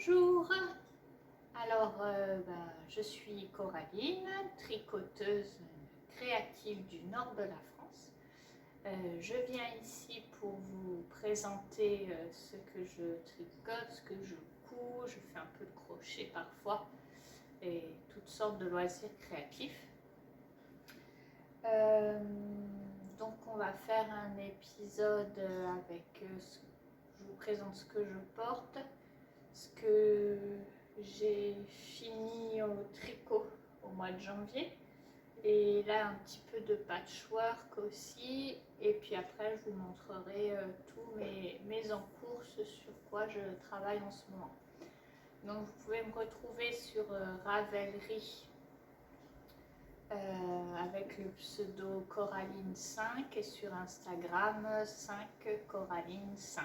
Bonjour, alors je suis Coraline, tricoteuse créative du nord de la France. Je viens ici pour vous présenter ce que je tricote, ce que je couds, je fais un peu de crochet parfois et toutes sortes de loisirs créatifs. Donc on va faire un épisode avec je vous présente ce que je porte, ce que j'ai fini au tricot au mois de janvier, et là un petit peu de patchwork aussi, et puis après je vous montrerai tous mes en cours, ce sur quoi je travaille en ce moment. Donc vous pouvez me retrouver sur Ravelry avec le pseudo Coraline5 et sur Instagram 5Coraline5.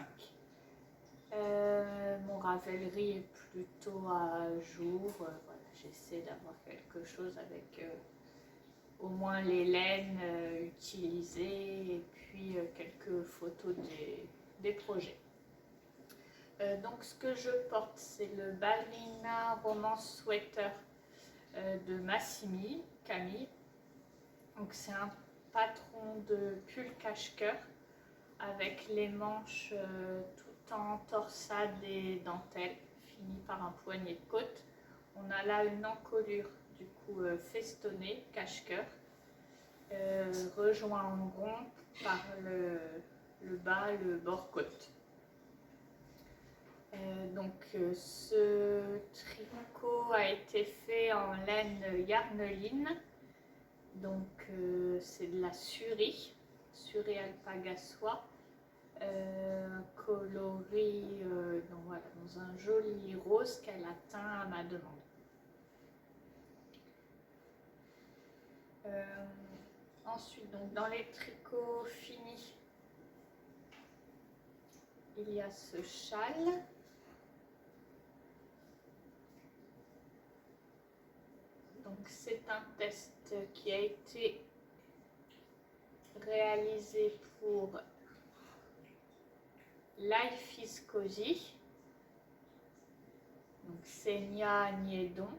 Mon Ravelry est plutôt à jour, voilà, j'essaie d'avoir quelque chose avec au moins les laines utilisées et puis quelques photos des projets. Donc ce que je porte, c'est le Ballerina Romance Sweater de Massimi, Camille. Donc c'est un patron de pull cache-cœur avec les manches tout en torsade et dentelle, fini par un poignet de côte. On a là une encolure du coup festonnée, cache-cœur, rejoint en rond par le bas, le bord côte. Ce tricot a été fait en laine yarneline, donc c'est de la Suri alpaga soie, coloris dans un joli rose qu'elle a teint à ma demande. Ensuite, donc, dans les tricots finis, il y a ce châle. Donc c'est un test qui a été réalisé pour Life is Cozy, donc Senia Niedon.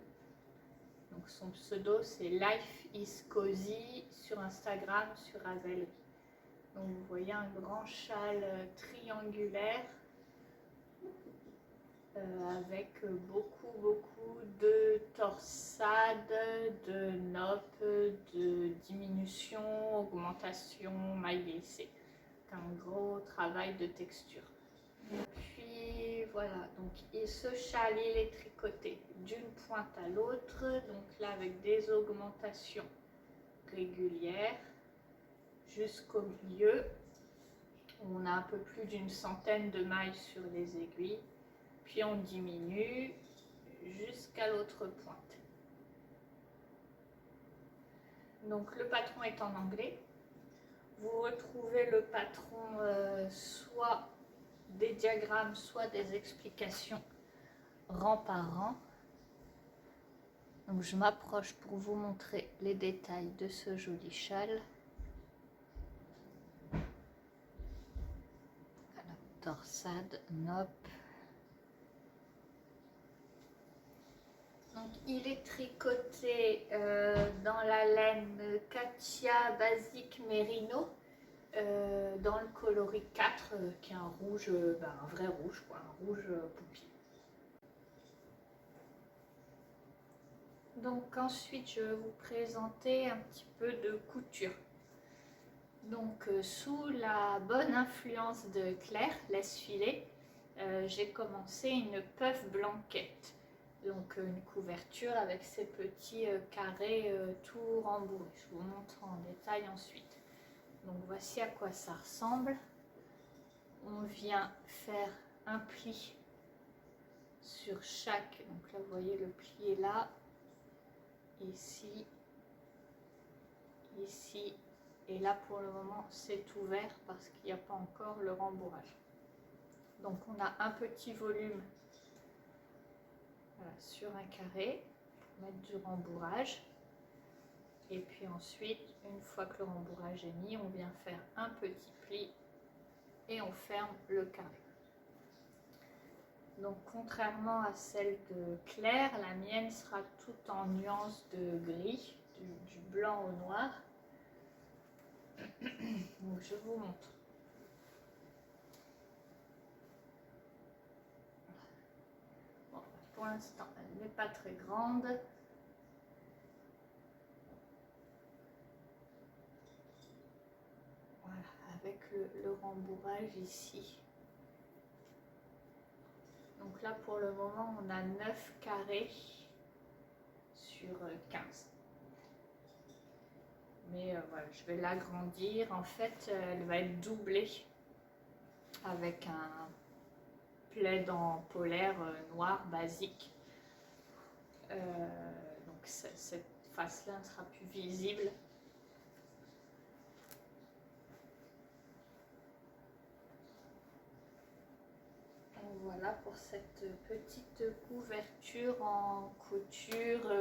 Donc son pseudo c'est Life is Cozy sur Instagram, sur Ravelry. Donc vous voyez un grand châle triangulaire avec beaucoup de torsade, de noppes, de diminution, augmentation, maille glissée. Un gros travail de texture. Puis voilà, donc ce châle il est tricoté d'une pointe à l'autre, donc là avec des augmentations régulières jusqu'au milieu. On a un peu plus d'une centaine de mailles sur les aiguilles, puis on diminue jusqu'à l'autre pointe. Donc le patron est en anglais. Vous retrouvez le patron soit des diagrammes, soit des explications rang par rang. Donc je m'approche pour vous montrer les détails de ce joli châle. Voilà, torsade, noppe. Donc il est tricoté dans la laine Katia Basic Merino. Dans le coloris 4 qui est un rouge, un vrai rouge, quoi, un rouge poupille. Donc ensuite je vais vous présenter un petit peu de couture. Donc sous la bonne influence de Claire, laisse-filer, j'ai commencé une puff blanquette. Donc une couverture avec ces petits carrés tout rembourrés. Je vous montre en détail ensuite. Donc voici à quoi ça ressemble. On vient faire un pli sur chaque, donc là vous voyez le pli est là, ici, ici, et là pour le moment c'est ouvert parce qu'il n'y a pas encore le rembourrage. Donc on a un petit volume voilà, sur un carré pour mettre du rembourrage. Et puis ensuite, une fois que le rembourrage est mis, on vient faire un petit pli et on ferme le carré. Donc contrairement à celle de Claire, la mienne sera toute en nuance de gris, du blanc au noir. Donc je vous montre. Bon, pour l'instant, elle n'est pas très grande. Voilà, avec le rembourrage ici. Donc là, pour le moment, on a 9 carrés sur 15. Mais voilà, je vais l'agrandir. En fait, elle va être doublée avec un plaid en polaire noir basique. Donc cette face-là ne sera plus visible. Donc voilà pour cette petite couverture en couture.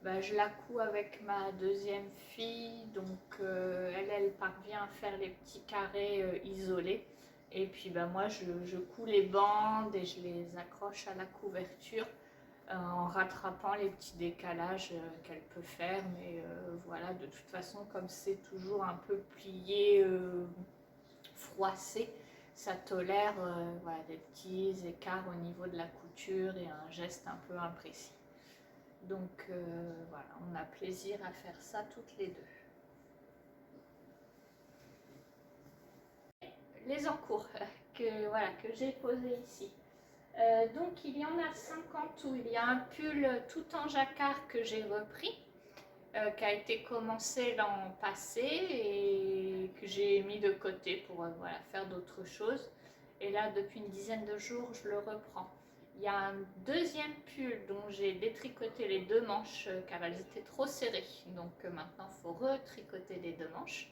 Je la couds avec ma deuxième fille, donc elle parvient à faire les petits carrés isolés. Et puis moi je couds les bandes et je les accroche à la couverture en rattrapant les petits décalages qu'elle peut faire. Mais voilà, de toute façon, comme c'est toujours un peu plié, froissé, ça tolère voilà, des petits écarts au niveau de la couture et un geste un peu imprécis. Donc voilà, on a plaisir à faire ça toutes les deux. Les encours que j'ai posés ici. Donc il y en a 50 où il y a un pull tout en jacquard que j'ai repris, qui a été commencé l'an passé et que j'ai mis de côté pour voilà, faire d'autres choses. Et là, depuis une dizaine de jours, je le reprends. Il y a un deuxième pull dont j'ai détricoté les deux manches car elles étaient trop serrées. Donc maintenant, il faut retricoter les deux manches.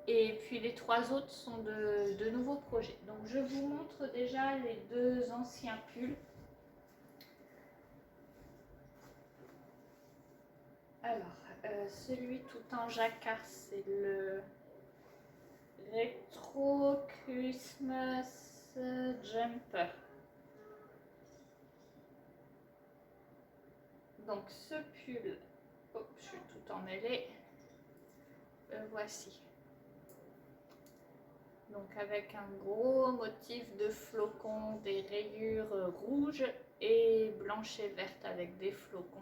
Et puis les trois autres sont de nouveaux projets. Donc je vous montre déjà les deux anciens pulls. Alors, celui tout en jacquard, c'est le Retro Christmas Jumper. Donc ce pull, je suis tout emmêlée, voici. Donc avec un gros motif de flocons, des rayures rouges et blanches et vertes avec des flocons.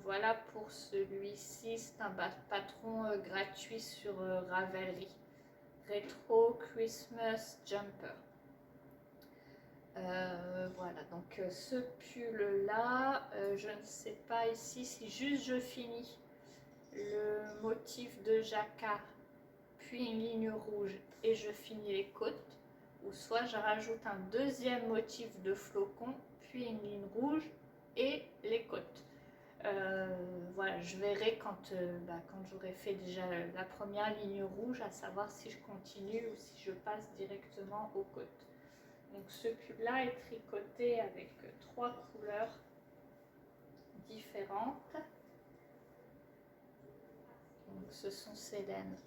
Voilà pour celui-ci, c'est un patron gratuit sur Ravelry. Retro Christmas Jumper. Voilà, donc ce pull là, je ne sais pas ici si juste je finis le motif de jacquard puis une ligne rouge et je finis les côtes, ou soit je rajoute un deuxième motif de flocon puis une ligne rouge et les côtes. Voilà, je verrai quand j'aurai fait déjà la première ligne rouge, à savoir si je continue ou si je passe directement aux côtes. Donc ce pull là est tricoté avec trois couleurs différentes. Donc ce sont ces laines,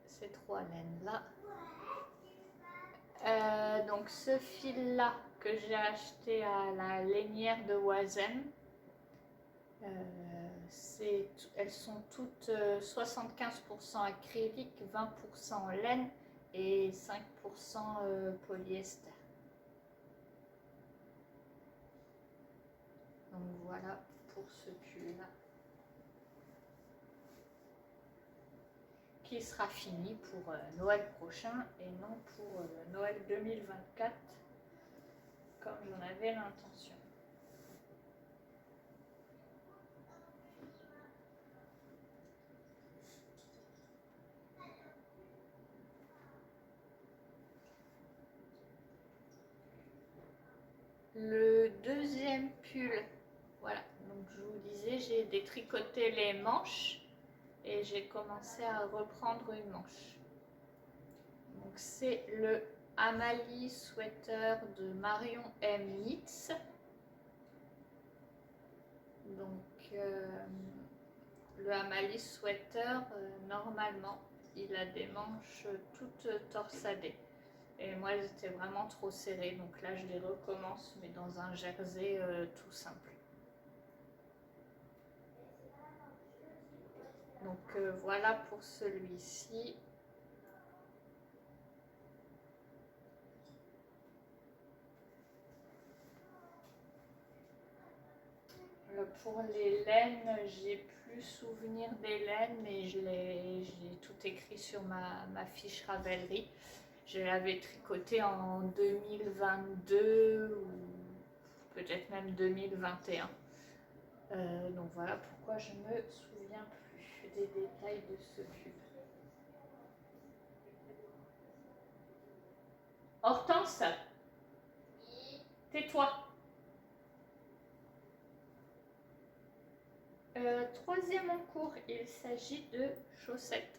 ces trois laines là. Donc ce fil là que j'ai acheté à la lainière de Oisem, elles sont toutes 75% acrylique, 20% laine et 5% polyester. Donc voilà pour ce pull là, qui sera fini pour Noël prochain et non pour Noël 2024 comme j'en avais l'intention. Le deuxième pull, voilà, donc je vous disais, j'ai détricoté les manches et j'ai commencé à reprendre une manche. Donc c'est le Amalie Sweater de Marion M. Knits. Donc le Amalie Sweater, normalement, il a des manches toutes torsadées. Et moi, elles étaient vraiment trop serrées. Donc là, je les recommence, mais dans un jersey tout simple. Donc voilà pour celui-ci. Pour les laines, j'ai plus souvenir des laines, mais j'ai tout écrit sur ma fiche Ravelry. Je l'avais tricoté en 2022 ou peut-être même 2021. Donc voilà pourquoi je me souviens plus des détails de ce pub. Hortense, tais-toi. Troisième en cours, il s'agit de chaussettes.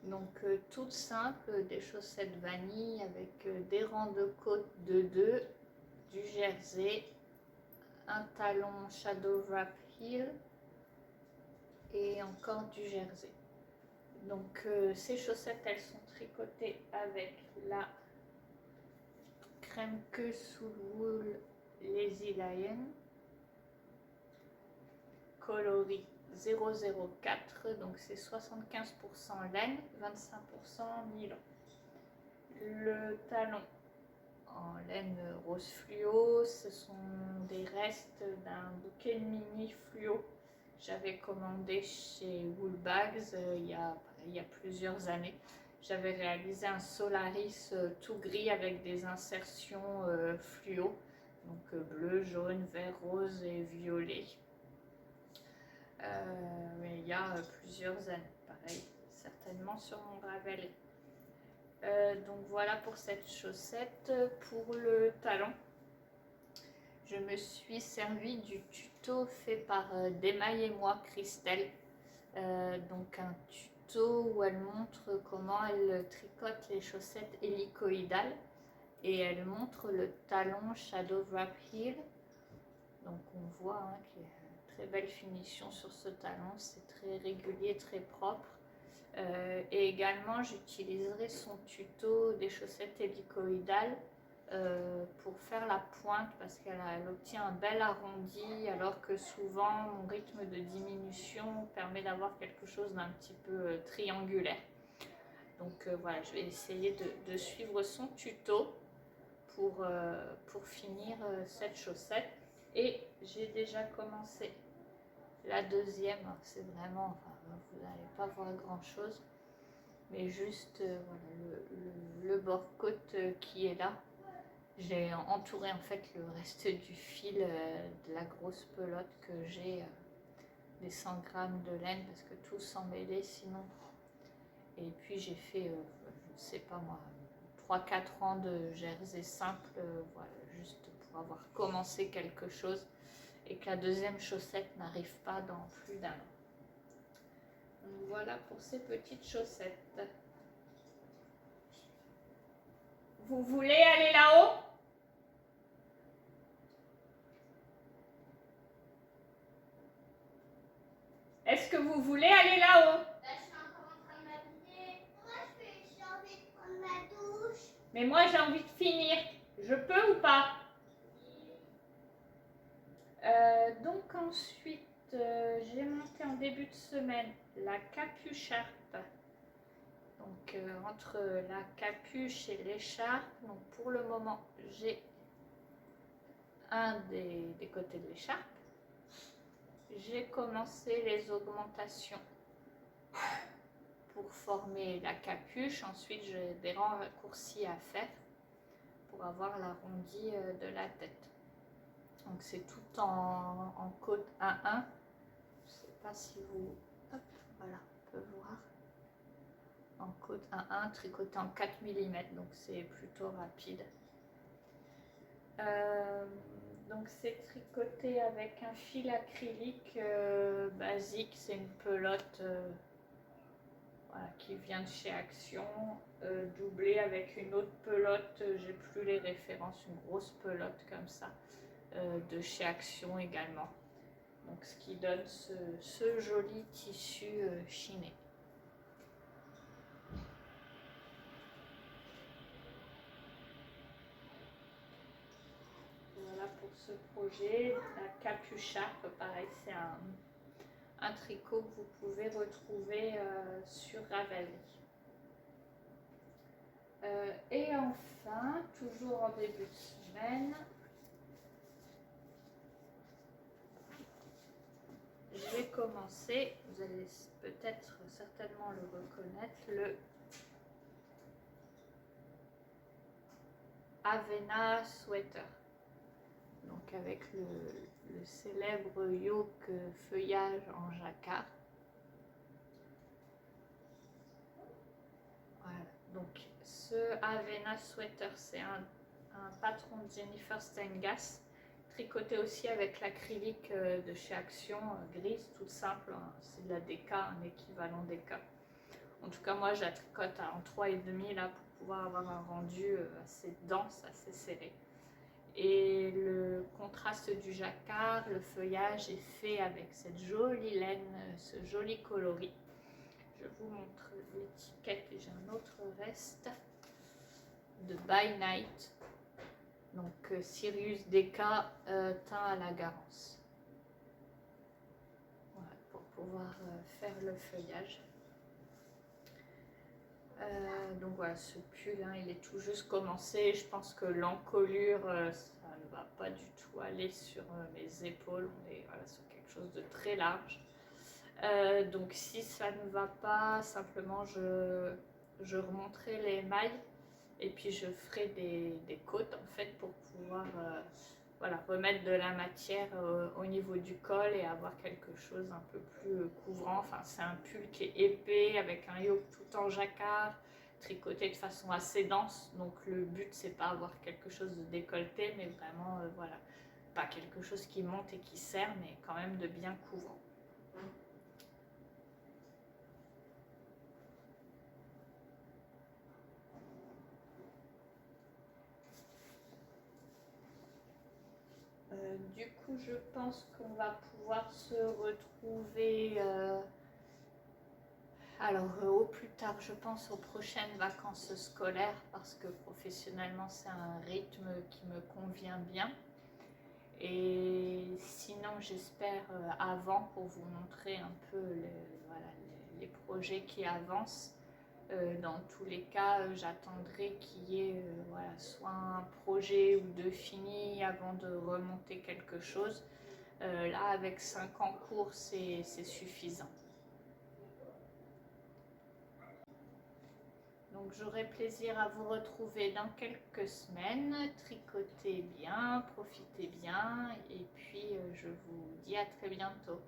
Donc toutes simples, des chaussettes vanille avec des rangs de côte de 2, du jersey, un talon Shadow Wrap Heel et encore du jersey. Donc ces chaussettes, elles sont tricotées avec la crème queue sous wool Lazy Lion, coloris 004, donc c'est 75% laine, 25% nylon. Le talon en laine rose fluo, ce sont des restes d'un bouquet de mini fluo. J'avais commandé chez Woolbags il y a plusieurs années. J'avais réalisé un Solaris tout gris avec des insertions fluo, donc bleu, jaune, vert, rose et violet. Mais il y a plusieurs années, pareil, certainement sur mon Ravelry. Donc voilà pour cette chaussette. Pour le talon, je me suis servi du tuto fait par Demaille et moi, Christelle. Donc un tuto où elle montre comment elle tricote les chaussettes hélicoïdales et elle montre le talon Shadow Wrap Heel. Donc on voit qu'il y a une très belle finition sur ce talon, c'est très régulier, très propre. Et également j'utiliserai son tuto des chaussettes hélicoïdales pour faire la pointe parce qu'elle obtient un bel arrondi alors que souvent mon rythme de diminution permet d'avoir quelque chose d'un petit peu triangulaire. Donc voilà, je vais essayer de suivre son tuto pour finir cette chaussette. Et j'ai déjà commencé la deuxième, c'est vraiment, enfin, vous n'allez pas voir grand chose, mais juste voilà, le bord-côte qui est là. J'ai entouré en fait le reste du fil de la grosse pelote que j'ai, des 100 grammes de laine parce que tout s'emmêlait sinon. Et puis j'ai fait, je ne sais pas moi, 3-4 ans de jersey simple, voilà, juste pour avoir commencé quelque chose et que la deuxième chaussette n'arrive pas dans plus d'un an. Donc voilà pour ces petites chaussettes. Vous voulez aller là-haut ? Est-ce que vous voulez aller là-haut ? Là, je suis encore en train de m'habiller. Moi, j'ai envie de prendre ma douche. Mais moi, j'ai envie de finir. Je peux ou pas ? Donc ensuite, j'ai monté en début de semaine la capucharpe. Donc entre la capuche et l'écharpe, donc pour le moment, j'ai un des côtés de l'écharpe. J'ai commencé les augmentations pour former la capuche. Ensuite, j'ai des raccourcis à faire pour avoir l'arrondi de la tête. Donc c'est tout en côte 1-1. Je ne sais pas si vous... Hop, voilà, on peut voir. En côte 1-1, tricoté en 4 mm, donc c'est plutôt rapide. Donc c'est tricoté avec un fil acrylique basique, c'est une pelote voilà, qui vient de chez Action, doublée avec une autre pelote, j'ai plus les références, une grosse pelote comme ça, de chez Action également. Donc ce qui donne ce joli tissu chiné. pour ce projet. La capucharpe, pareil, c'est un tricot que vous pouvez retrouver sur Ravelry. Et enfin, toujours en début de semaine, je vais commencer, vous allez peut-être certainement le reconnaître, le Avena Sweater. Donc avec le célèbre yoke feuillage en jacquard. Voilà, donc ce Avena Sweater, c'est un patron de Jennifer Stengas, tricoté aussi avec l'acrylique de chez Action, grise, toute simple, hein. C'est de la DK, un équivalent DK. En tout cas, moi, je la tricote en 3,5 là pour pouvoir avoir un rendu assez dense, assez serré. Et le contraste du jacquard, le feuillage est fait avec cette jolie laine, ce joli coloris. Je vous montre l'étiquette et j'ai un autre reste de By Night. Donc Sirius DK teint à la Garance. Voilà, pour pouvoir faire le feuillage. Donc voilà, ce pull, hein, il est tout juste commencé. Je pense que l'encolure, ça ne va pas du tout aller sur mes épaules. On est voilà, sur quelque chose de très large. Donc si ça ne va pas, simplement je remonterai les mailles et puis je ferai des côtes en fait pour pouvoir voilà, remettre de la matière au niveau du col et avoir quelque chose un peu plus couvrant. Enfin, c'est un pull qui est épais avec un yoke tout en jacquard, tricoté de façon assez dense. Donc le but c'est pas avoir quelque chose de décolleté, mais vraiment voilà, pas quelque chose qui monte et qui serre, mais quand même de bien couvrant. Du coup, je pense qu'on va pouvoir se retrouver alors au plus tard, je pense aux prochaines vacances scolaires parce que professionnellement, c'est un rythme qui me convient bien. Et sinon, j'espère avant pour vous montrer un peu les projets qui avancent. Dans tous les cas, j'attendrai qu'il y ait voilà, soit un projet ou deux finis avant de remonter quelque chose. Là, avec 5 en cours, c'est suffisant. Donc j'aurai plaisir à vous retrouver dans quelques semaines. Tricotez bien, profitez bien et puis je vous dis à très bientôt.